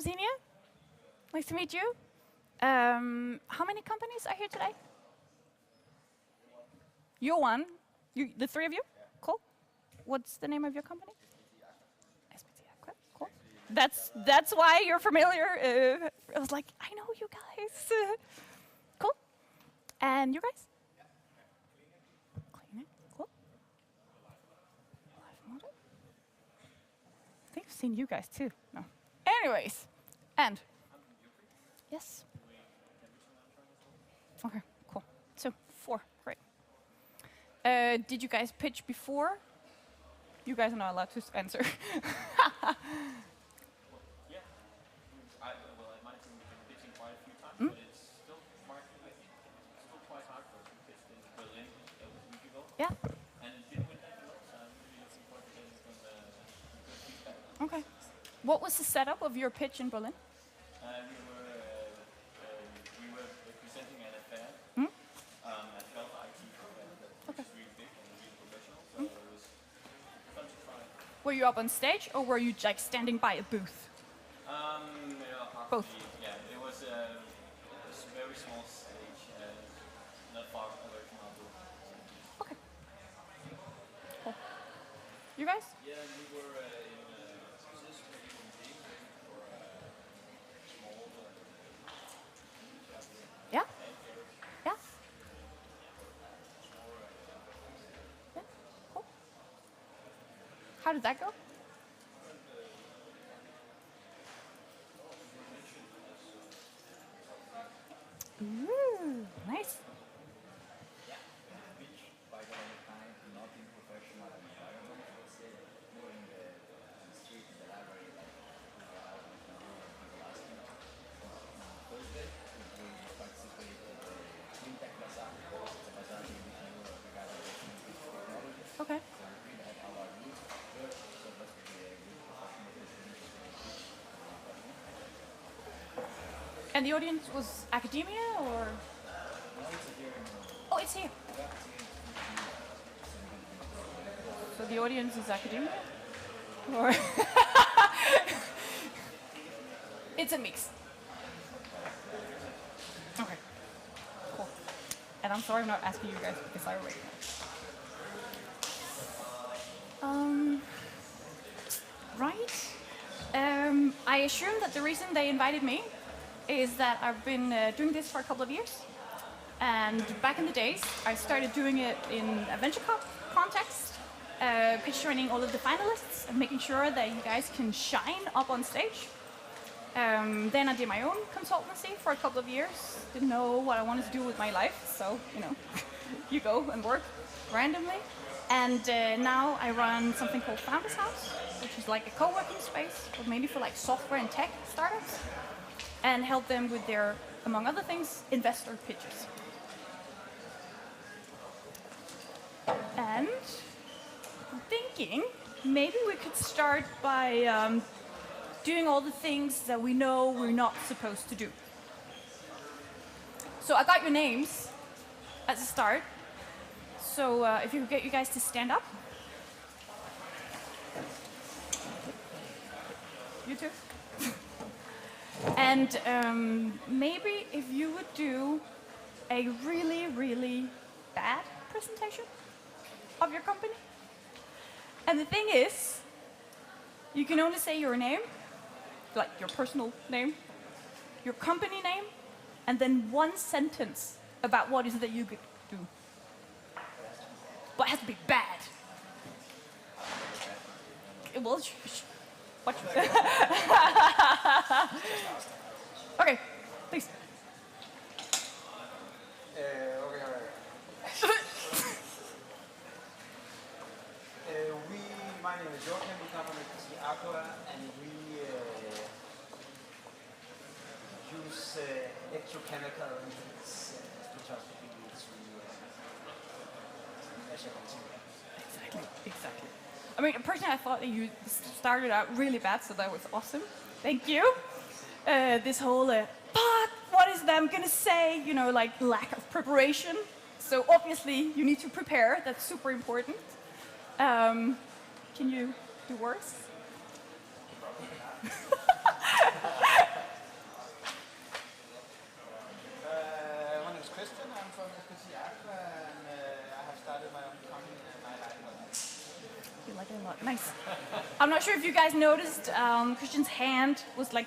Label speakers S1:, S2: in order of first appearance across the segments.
S1: from Zenia. Nice to meet you. How many companies are here today? You're one. The three of you? Cool. What's the name of your company? SPT. Cool. That's why you're familiar. I was like, I know you guys. Cool. And you guys? Clean it. Cool. Live model. I think I've seen you guys too. No. Anyways, and yes. Okay, cool. So 4, great. Did you guys pitch before? You guys are not allowed to answer.
S2: Yeah. Well, at my team we've been pitching quite a few times, but it's still quite hard for us to pitch in Berlin a week ago.
S1: Yeah.
S2: And it didn't win that well, so I'm really looking forward to getting some good feedback.
S1: Okay. What was the setup of your pitch in Berlin?
S2: We were presenting at a fair, at Health IT fair, which is really big and really professional, so it was fun to try.
S1: Were you up on stage or were you like standing by a booth?
S2: Both. Yeah, it was a very small stage, not far away from our booth.
S1: Okay. Cool. You guys?
S2: Yeah, we were in for small.
S1: Yeah. Yeah. Yeah. Cool. How did that go? Ooh, nice.
S3: Quite a long time, not in professional environment, let's say, more in the street, in the library, like last week. On Thursday, we participated in the FinTech Bazaar. It's a bazaar in DTU regarding technology.
S1: Okay.
S3: So we had our youth work, so that would be a good professional presentation.
S1: And the audience was academia or? Oh, it's here. So the audience is academia? Or it's a mix. Okay. Cool. And I'm sorry I'm not asking you guys because I already know. Right. I assume that the reason they invited me is that I've been doing this for a couple of years. And back in the days, I started doing it in a venture context, pitch training all of the finalists and making sure that you guys can shine up on stage. Then I did my own consultancy for a couple of years. Didn't know what I wanted to do with my life, so, you know, you go and work randomly. And now I run something called Founders House, which is like a co-working space, but mainly for like software and tech startups, and help them with their, among other things, investor pitches. And I'm thinking maybe we could start by doing all the things that we know we're not supposed to do. So I got your names as a start. So if you could get you guys to stand up. You too. And maybe if you would do a really, really bad presentation of your company. And the thing is, you can only say your name, like your personal name, your company name, and then one sentence about what is it that you could do. But it has to be bad. Well, watch. Okay, please.
S4: My name is Joachim, we come from the Aqua, and we use electrochemical spectroscopy to measure material.
S1: Exactly. I mean, personally, I thought that you started out really bad, so that was awesome. Thank you. This whole, fuck, what is them gonna say? You know, like lack of preparation. So obviously, you need to prepare. That's super important. Can you do worse?
S4: I'm from SPC Aqua, and I have started my own company, and I like it.
S1: You like it a lot. Nice. I'm not sure if you guys noticed, Christian's hand was like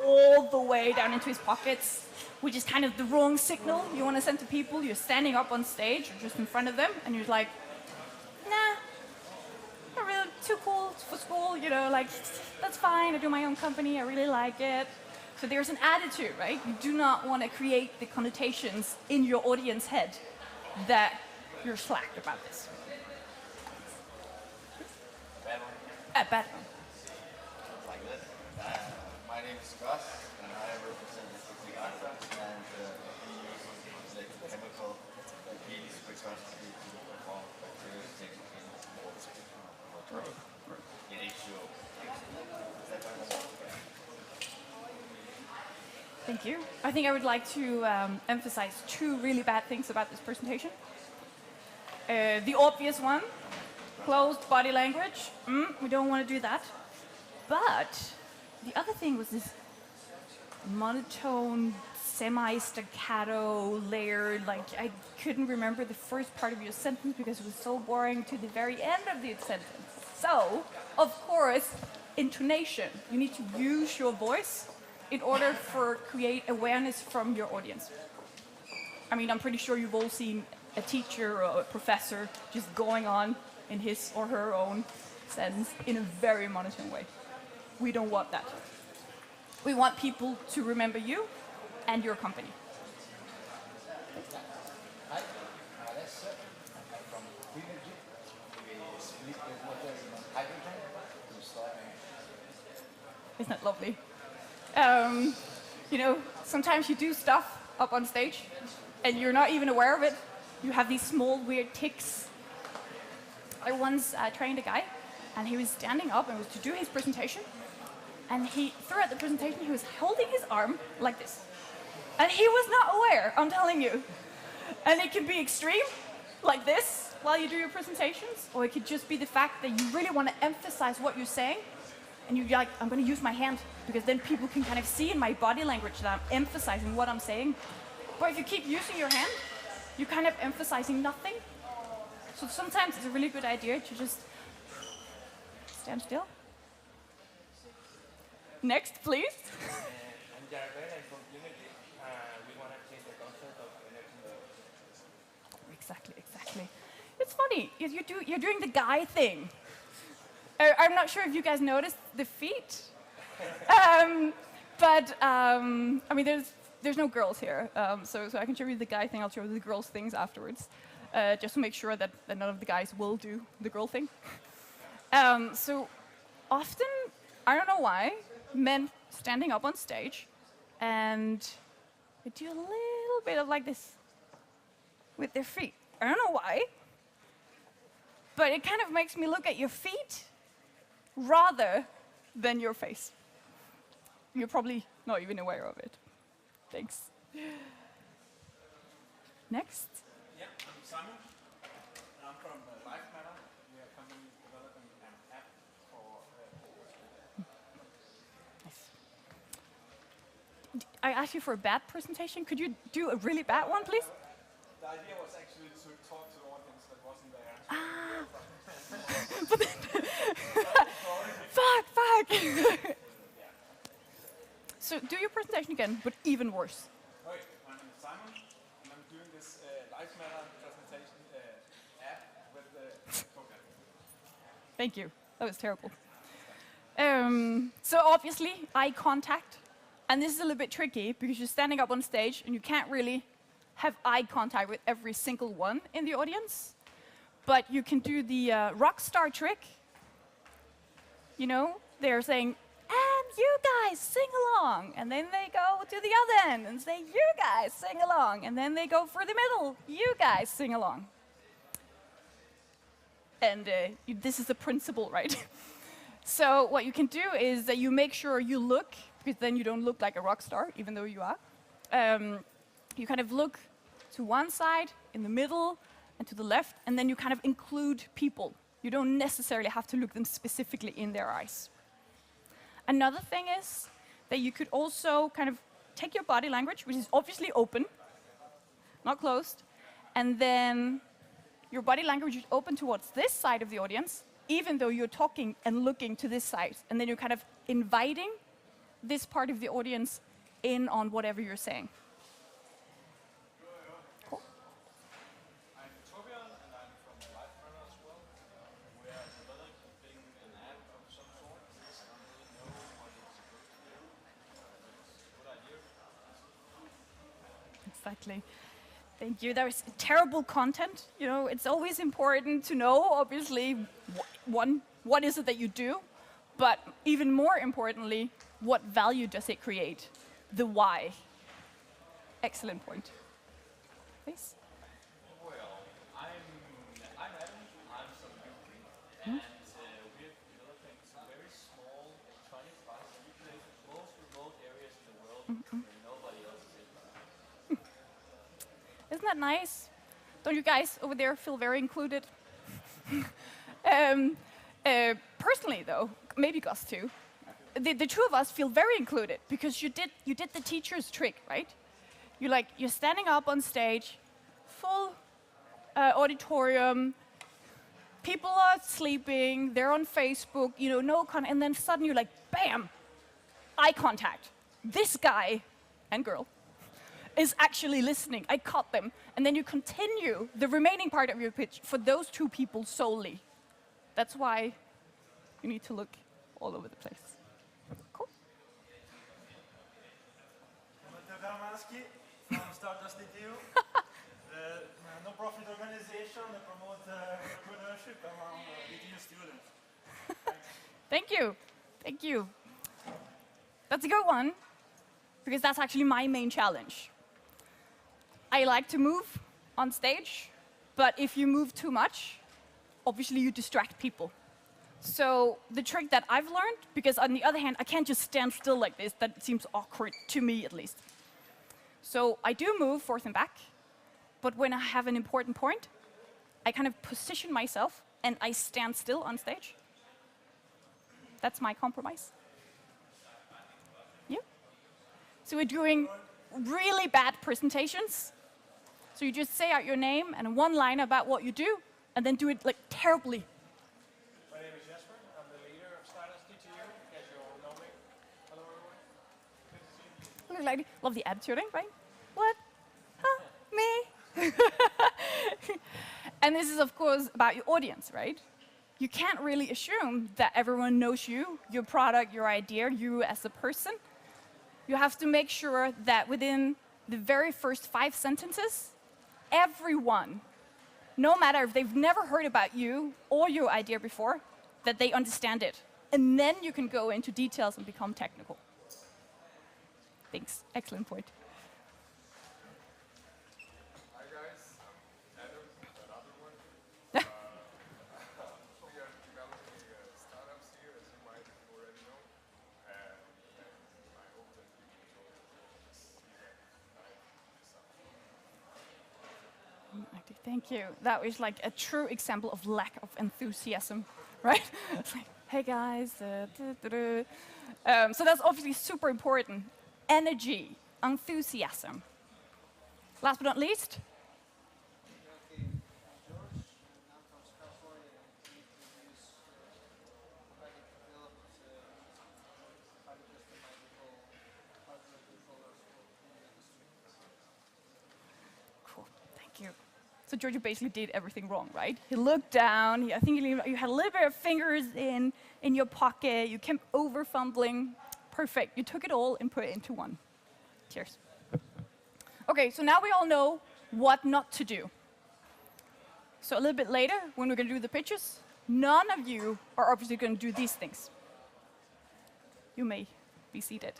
S1: all the way down into his pockets, which is kind of the wrong signal you want to send to people. You're standing up on stage, or just in front of them, and you're like, nah, not really too cool for school, you know, like, that's fine, I do my own company, I really like it. So there's an attitude, right? You do not want to create the connotations in your audience head that you're slacked about this. Bad one.
S3: Like this. My name is Gus, and I represent the Aqua, and we use the chemical Helios spectroscopy to perform bacterial detection in water. In H2O.
S1: Thank you. I think I would like to emphasize two really bad things about this presentation. The obvious one, closed body language. We don't want to do that. But the other thing was this monotone, semi-staccato, layered, like I couldn't remember the first part of your sentence because it was so boring to the very end of the sentence. So, of course, intonation. You need to use your voice in order for create awareness from your audience. I mean, I'm pretty sure you've all seen a teacher or a professor just going on in his or her own sentence in a very monotone way. We don't want that. We want people to remember you and your company.
S3: Hi, that's I'm from Francker. We split the water in hydrogen to store.
S1: Isn't that lovely? You know, sometimes you do stuff up on stage and you're not even aware of it. You have these small weird tics. I once trained a guy and he was standing up and was to do his presentation, and throughout the presentation he was holding his arm like this. And he was not aware, I'm telling you. And it can be extreme, like this, while you do your presentations, or it could just be the fact that you really want to emphasize what you're saying, and you're like, I'm going to use my hand, because then people can kind of see in my body language that I'm emphasizing what I'm saying. But if you keep using your hand, you're kind of emphasizing nothing. So sometimes it's a really good idea to just stand still. Next, please.
S4: I'm Jarabella from Unity. We want to change the concept of energy.
S1: Exactly. It's funny, you're doing the guy thing. I'm not sure if you guys noticed the feet. I mean, there's no girls here, so I can show you the guy thing. I'll show you the girls things afterwards, just to make sure that none of the guys will do the girl thing. So often, I don't know why, men standing up on stage and they do a little bit of like this with their feet. I don't know why, but it kind of makes me look at your feet rather than your face. You're probably not even aware of it. Thanks. Next.
S2: Yeah, I'm Simon. I'm from Life Matter. We are currently developing an app for
S1: Nice. I asked you for a bad presentation. Could you do a really bad one, please?
S2: The idea was actually to talk to the audience that wasn't there.
S1: Fuck. So do your presentation again, but even worse.
S2: Okay, my name is Simon, and I'm doing this Life Matter presentation app with the program.
S1: Thank you. That was terrible. So obviously, eye contact. And this is a little bit tricky because you're standing up on stage and you can't really have eye contact with every single one in the audience. But you can do the rock star trick. You know, they're saying, and you guys sing along. And then they go to the other end and say, you guys sing along. And then they go for the middle, you guys sing along. And this is the principle, right? So what you can do is that you make sure you look, because then you don't look like a rock star, even though you are. You kind of look to one side, in the middle, and to the left, and then you kind of include people. You don't necessarily have to look them specifically in their eyes. Another thing is that you could also kind of take your body language, which is obviously open, not closed. And then your body language is open towards this side of the audience, even though you're talking and looking to this side. And then you're kind of inviting this part of the audience in on whatever you're saying. Cool.
S2: I'm Torbjørn, and I'm from Francker as well. We are developing an app of some sort. I don't really know what it's supposed to do. It's a good idea.
S1: Exactly. Thank you. There's terrible content. You know, it's always important to know, obviously, what is it that you do, but even more importantly, what value does it create? The why. Excellent point. Please.
S2: Well, I'm Adam. I'm from UK, and we're developing some very small electronic devices we play for most remote areas in the world where nobody else is in.
S1: Isn't that nice? Don't you guys over there feel very included? Personally, though, maybe Gus too, the two of us feel very included because you did the teacher's trick, right? You're standing up on stage, full auditorium, people are sleeping, they're on Facebook, you know, and then suddenly you're like, bam, eye contact. This guy and girl is actually listening. I caught them. And then you continue the remaining part of your pitch for those two people solely. That's why you need to look all over the place. Cool.
S5: From Stardust DTU, the non-profit organization that promotes entrepreneurship among DTU students.
S1: Thank you. Thank you. That's a good one, because that's actually my main challenge. I like to move on stage, but if you move too much, obviously you distract people. So the trick that I've learned, because on the other hand, I can't just stand still like this, that seems awkward to me at least. So I do move forth and back, but when I have an important point, I kind of position myself and I stand still on stage. That's my compromise. Yeah. So we're doing really bad presentations. So you just say out your name and one line about what you do, and then do it like terribly.
S2: My name is Jesper. I'm the leader of Stardust DTU, as you all know me. Hello, everyone. Good to see you.
S1: Look like, love the attitude, right? What? Huh? Me? And this is, of course, about your audience, right? You can't really assume that everyone knows you, your product, your idea, you as a person. You have to make sure that within the very first 5 sentences, everyone, no matter if they've never heard about you or your idea before, that they understand it. And then you can go into details and become technical. Thanks. Excellent point.
S6: Hi guys, I'm Adam, another one. We are developing startups here, as you might already know. And I hope that we can enjoy this event.
S1: Thank you. That was like a true example of lack of enthusiasm, right? It's like, hey guys. So that's obviously super important. Energy, enthusiasm. Last but not least. Cool, thank you. So Georgia basically did everything wrong, right? He looked down, I think you had a little bit of fingers in your pocket, you kept over fumbling. Perfect, you took it all and put it into one. Cheers. Okay, so now we all know what not to do. So a little bit later, when we're gonna do the pitches, none of you are obviously gonna do these things. You may be seated.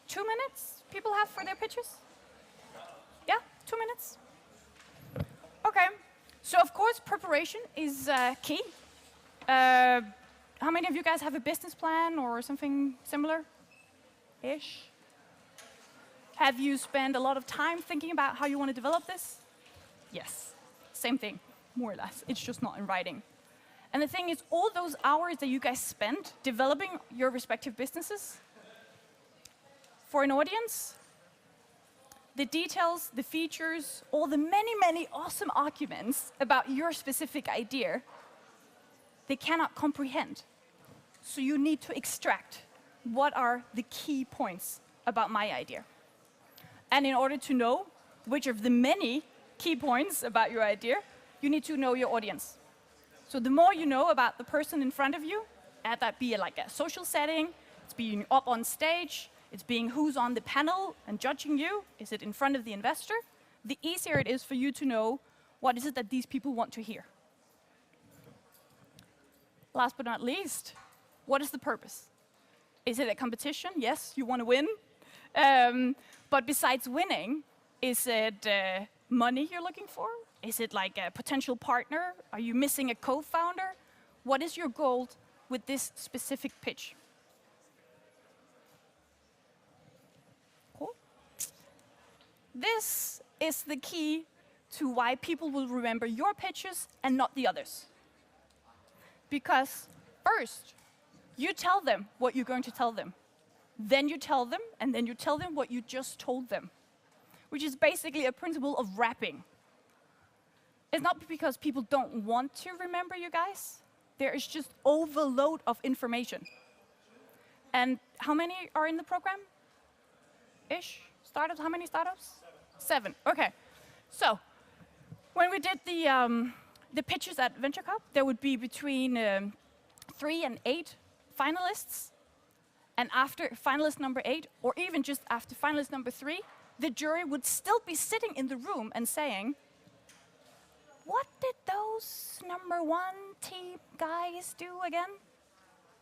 S1: 2 minutes people have for their pitches? Yeah, 2 minutes. Okay, so of course preparation is key. How many of you guys have a business plan or something similar-ish? Have you spent a lot of time thinking about how you want to develop this? Yes, same thing, more or less. It's just not in writing. And the thing is, all those hours that you guys spent developing your respective businesses for an audience, the details, the features, all the many, many awesome arguments about your specific idea, they cannot comprehend. So you need to extract what are the key points about my idea. And in order to know which of the many key points about your idea, you need to know your audience. So the more you know about the person in front of you, that be like a social setting, it's being up on stage, it's being who's on the panel and judging you, is it in front of the investor, the easier it is for you to know what is it that these people want to hear. Last but not least, what is the purpose? Is it a competition? Yes, you want to win. But besides winning, is it money you're looking for? Is it like a potential partner? Are you missing a co-founder? What is your goal with this specific pitch? Cool. This is the key to why people will remember your pitches and not the others. Because first, you tell them what you're going to tell them. Then you tell them, and then you tell them what you just told them, which is basically a principle of wrapping. It's not because people don't want to remember you guys. There is just overload of information. And how many are in the program? Ish? Startups? How many startups? 7. Okay. So, when we did the pitches at Venture Cup, there would be between 3 and 8 finalists. And after finalist number 8, or even just after finalist number 3, the jury would still be sitting in the room and saying, what did those number 1 team guys do again?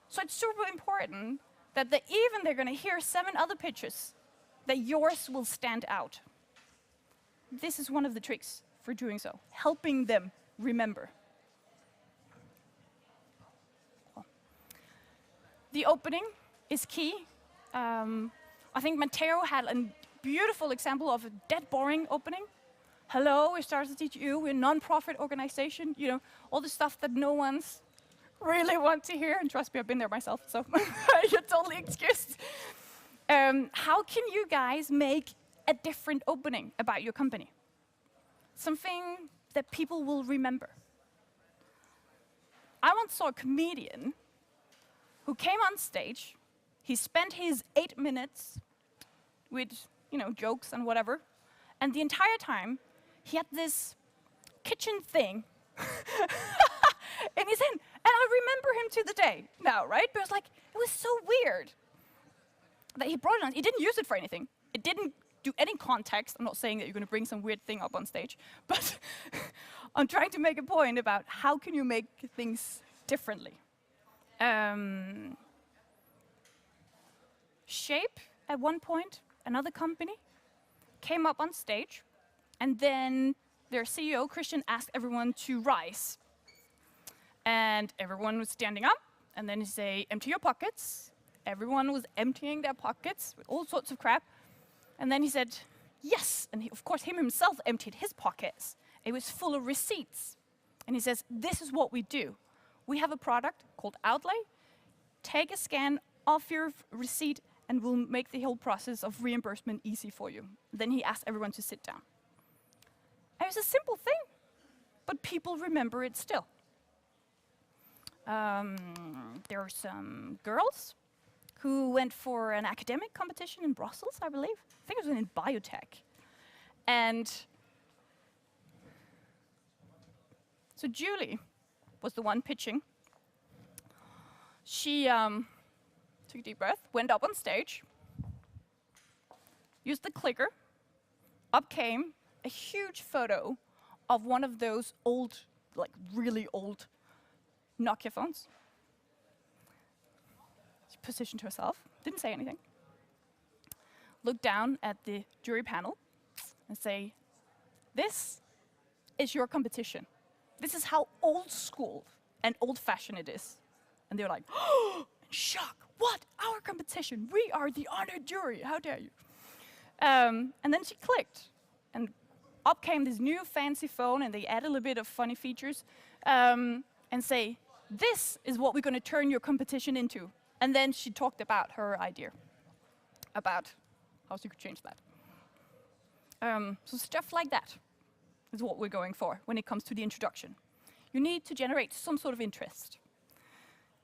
S1: So it's super important that even they're going to hear 7 other pitches, that yours will stand out. This is one of the tricks for doing so, helping them remember. Cool. The opening is key. I think Matteo had a beautiful example of a dead boring opening. Hello, we're Stardust DTU, we're a non-profit organization, you know, all the stuff that no one's really want to hear, and trust me, I've been there myself, so you're totally excused. How can you guys make a different opening about your company? Something that people will remember. I once saw a comedian who came on stage, he spent his 8 minutes with, you know, jokes and whatever, and the entire time, he had this kitchen thing in his hand. And I remember him to the day now, right? But it was so weird that he brought it on. He didn't use it for anything. It didn't do any context. I'm not saying that you're going to bring some weird thing up on stage, but I'm trying to make a point about how can you make things differently. Shape, at one point, another company, came up on stage, and then their CEO, Christian, asked everyone to rise. And everyone was standing up, and then he said, empty your pockets. Everyone was emptying their pockets with all sorts of crap. And then he said, yes. And of course, him himself emptied his pockets. It was full of receipts. And he says, this is what we do. We have a product called Outlay. Take a scan of your receipt, and we'll make the whole process of reimbursement easy for you. Then he asked everyone to sit down. It was a simple thing, but people remember it still. There are some girls who went for an academic competition in Brussels, I believe. I think it was in biotech. And so Julie was the one pitching. She took a deep breath, went up on stage, used the clicker. Up came a huge photo of one of those old, like really old Nokia phones. She positioned herself, didn't say anything. Looked down at the jury panel and say, this is your competition. This is how old school and old-fashioned it is. And they're like, oh, in shock. What? Our competition? We are the honored jury. How dare you? And then she clicked. And up came this new fancy phone, and they added a little bit of funny features and say, this is what we're going to turn your competition into. And then she talked about her idea, about how she could change that. So stuff like that is what we're going for when it comes to the introduction. You need to generate some sort of interest.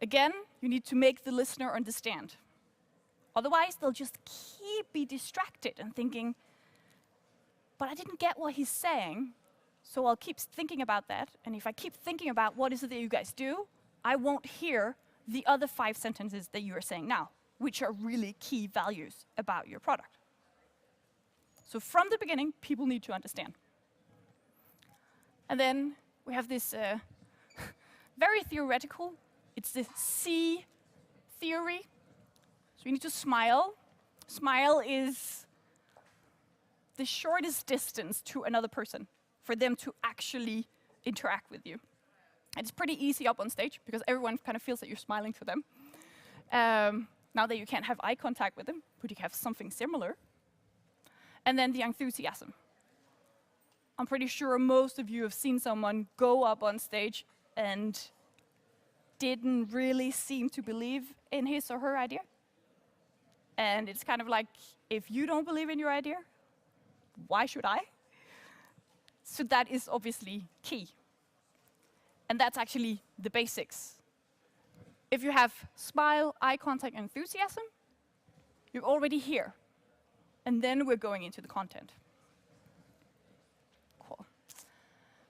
S1: Again, you need to make the listener understand. Otherwise, they'll just be distracted and thinking, but I didn't get what he's saying, so I'll keep thinking about that. And if I keep thinking about what is it that you guys do, I won't hear the other 5 sentences that you are saying now, which are really key values about your product. So from the beginning, people need to understand. And then we have this very theoretical, it's the C theory. So you need to smile. Smile is the shortest distance to another person for them to actually interact with you. It's pretty easy up on stage because everyone kind of feels that you're smiling to them. Now that you can't have eye contact with them, but you have something similar. And then the enthusiasm. I'm pretty sure most of you have seen someone go up on stage and didn't really seem to believe in his or her idea. And it's kind of like, if you don't believe in your idea, why should I? So that is obviously key. And that's actually the basics. If you have smile, eye contact, and enthusiasm, you're already here. And then we're going into the content. Cool.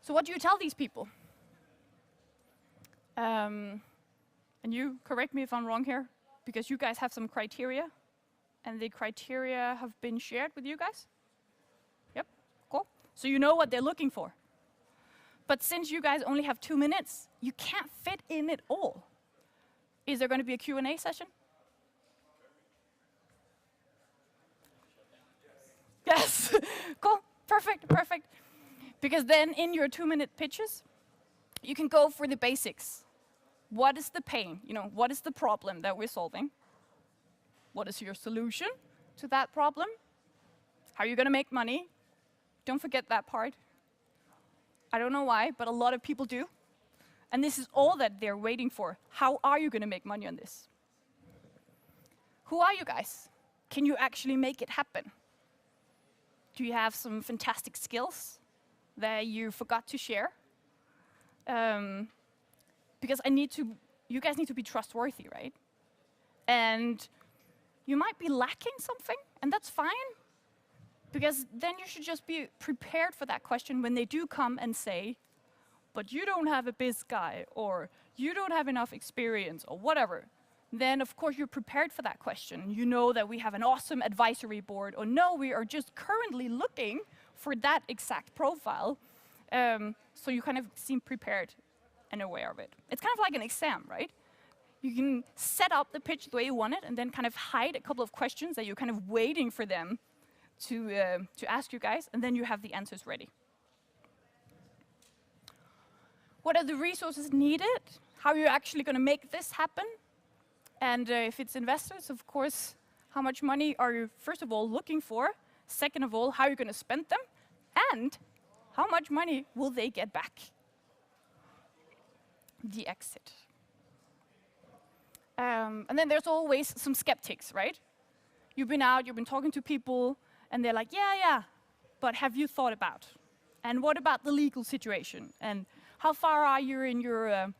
S1: So what do you tell these people? And you correct me if I'm wrong here, because you guys have some criteria, and the criteria have been shared with you guys? Yep, cool. So you know what they're looking for. But since you guys only have 2 minutes, you can't fit in it all. Is there going to be a Q&A session? Yes, cool, perfect, perfect. Because then in your 2-minute pitches, you can go for the basics. What is the pain? You know, what is the problem that we're solving? What is your solution to that problem? How are you going to make money? Don't forget that part. I don't know why, but a lot of people do. And this is all that they're waiting for. How are you going to make money on this? Who are you guys? Can you actually make it happen? Do you have some fantastic skills that you forgot to share? Because you guys need to be trustworthy, right? And you might be lacking something, and that's fine. Because then you should just be prepared for that question when they do come and say, but you don't have a biz guy, or you don't have enough experience, or whatever. Then, of course, you're prepared for that question. You know that we have an awesome advisory board, or no, we are just currently looking for that exact profile. So you kind of seem prepared and aware of it. It's kind of like an exam, right? You can set up the pitch the way you want it, and then kind of hide a couple of questions that you're kind of waiting for them to ask you guys, and then you have the answers ready. What are the resources needed? How are you actually going to make this happen? And if it's investors, of course, how much money are you, first of all, looking for? Second of all, how are you going to spend them? And how much money will they get back? The exit. And then there's always some skeptics, right? You've been out, you've been talking to people, and they're like, yeah, but have you thought about? And what about the legal situation? And how far are you in your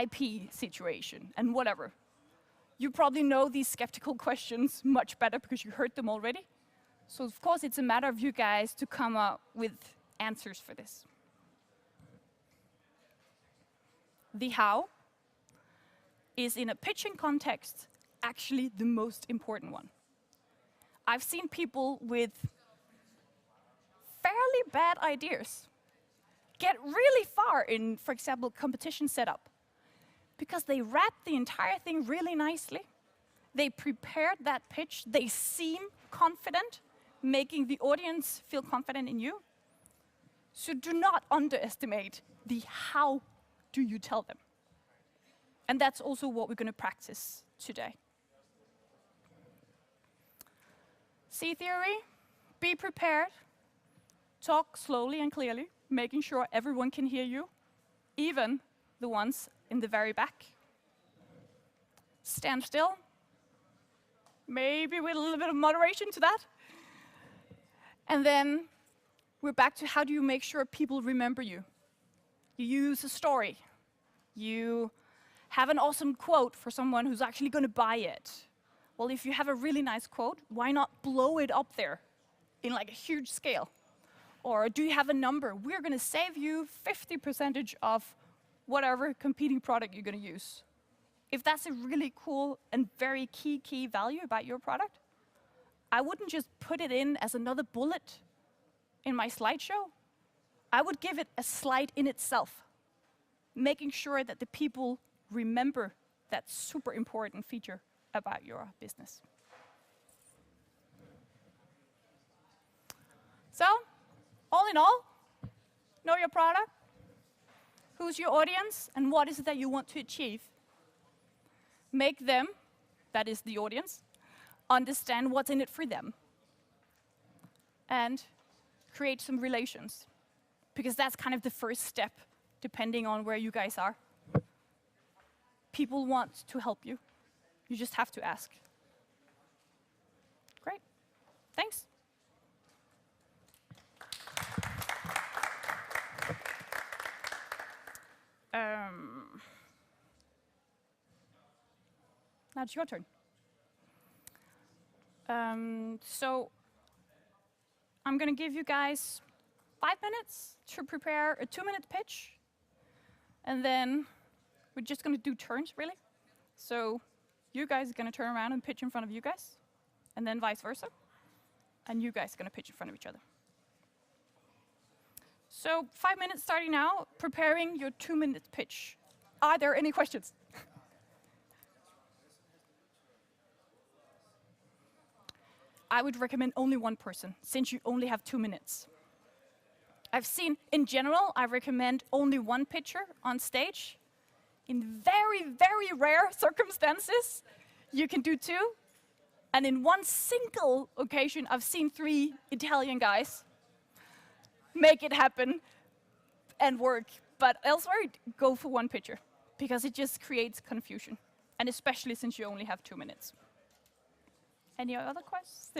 S1: IP situation? And whatever. You probably know these skeptical questions much better because you heard them already. So of course, it's a matter of you guys to come up with answers for this. The how is, in a pitching context, actually the most important one. I've seen people with fairly bad ideas get really far in, for example, competition setup, because they wrapped the entire thing really nicely. They prepared that pitch. They seem confident, making the audience feel confident in you. So do not underestimate the how do you tell them. And that's also what we're going to practice today. C theory, be prepared, talk slowly and clearly, making sure everyone can hear you, even the ones in the very back. Stand still. Maybe with a little bit of moderation to that. And then we're back to how do you make sure people remember you? You use a story. You have an awesome quote for someone who's actually going to buy it. Well, if you have a really nice quote, why not blow it up there in like a huge scale? Or do you have a number? We're going to save you 50% of whatever competing product you're going to use. If that's a really cool and very key value about your product, I wouldn't just put it in as another bullet in my slideshow. I would give it a slide in itself, making sure that the people remember that super important feature about your business. So, all in all, know your product, who's your audience, and what is it that you want to achieve. Make them, that is the audience, understand what's in it for them. And create some relations, because that's kind of the first step, depending on where you guys are. People want to help you. You just have to ask. Great. Thanks. Now it's your turn. So I'm going to give you guys 5 minutes to prepare a 2-minute pitch. And then we're just going to do turns, really. So you guys are going to turn around and pitch in front of you guys, and then vice versa. And you guys are going to pitch in front of each other. So 5 minutes starting now, preparing your 2-minute pitch. Are there any questions? I would recommend only one person, since you only have 2 minutes. I've seen, in general, I recommend only one pitcher on stage. In very rare circumstances, you can do 2. And in one single occasion, I've seen 3 Italian guys make it happen and work. But elsewhere, go for one pitcher, because it just creates confusion. And especially since you only have 2 minutes. Any other questions?